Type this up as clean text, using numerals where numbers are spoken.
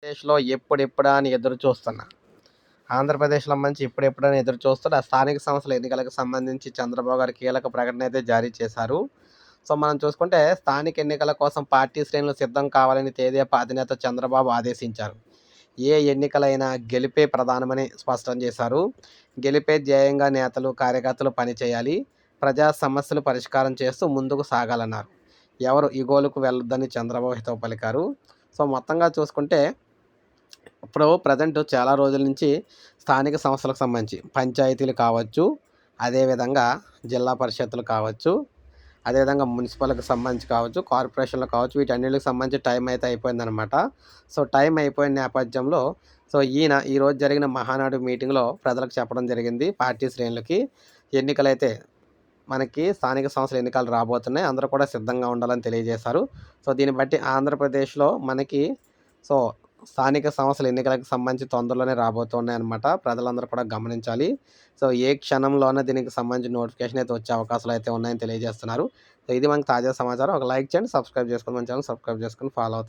ఆంధ్రప్రదేశ్‌లో ఎప్పుడెప్పుడా అని ఎదురు చూస్తున్నా. ఆంధ్రప్రదేశ్‌లో మంచి ఇప్పుడెప్పుడని ఎదురు చూస్తున్న స్థానిక సంస్థల ఎన్నికలకు సంబంధించి చంద్రబాబు గారు కీలక ప్రకటన అయితే జారీ చేశారు. సో, మనం చూసుకుంటే స్థానిక ఎన్నికల కోసం పార్టీ శ్రేణులు సిద్ధం కావాలని తెదేపా అధినేత చంద్రబాబు ఆదేశించారు. ఏ ఎన్నికలైనా గెలిపే ప్రధానమని స్పష్టం చేశారు. గెలిపే ధ్యేయంగా నేతలు, కార్యకర్తలు పనిచేయాలి. ప్రజా సమస్యలు పరిష్కారం చేస్తూ ముందుకు సాగాలన్నారు. ఎవరు ఇగోలకు వెళ్ళొద్దని చంద్రబాబు హితవు పలికారు. సో, మొత్తంగా చూసుకుంటే ఇప్పుడు ప్రెజెంట్ చాలా రోజుల నుంచి స్థానిక సంస్థలకు సంబంధించి పంచాయతీలు కావచ్చు, అదేవిధంగా జిల్లా పరిషత్తులు కావచ్చు, అదేవిధంగా మున్సిపల్‌కి సంబంధించి కావచ్చు, కార్పొరేషన్‌లు కావచ్చు, వీటన్నిటికి సంబంధించి టైం అయితే అయిపోయిందనమాట. సో, టైం అయిపోయిన నేపథ్యంలో ఈయన ఈరోజు జరిగిన మహానాడు మీటింగ్‌లో ప్రజలకు చెప్పడం జరిగింది. పార్టీ శ్రేణులకి ఎన్నికలైతే మనకి స్థానిక సంస్థల ఎన్నికలు రాబోతున్నాయి. అందరూ కూడా సిద్ధంగా ఉండాలని తెలియజేశారు. సో, దీన్ని బట్టి ఆంధ్రప్రదేశ్‌లో మనకి సో, స్థానిక సంస్థల ఎన్నికలకు సంబంధించి తొందరలోనే రాబోతున్నాయన్నమాట. ప్రజలందరూ కూడా గమనించాలి. సో, ఏ క్షణంలోనే దీనికి సంబంధించిన నోటిఫికేషన్ అయితే వచ్చే అవకాశాలు అయితే ఉన్నాయని తెలియజేస్తున్నారు. సో, ఇది మనకి తాజా సమాచారం. ఒక లైక్ చేయండి, సబ్స్క్రైబ్ చేసుకోండి. మన ఛానల్ సబ్స్క్రైబ్ చేసుకొని ఫాలో అవుతారు.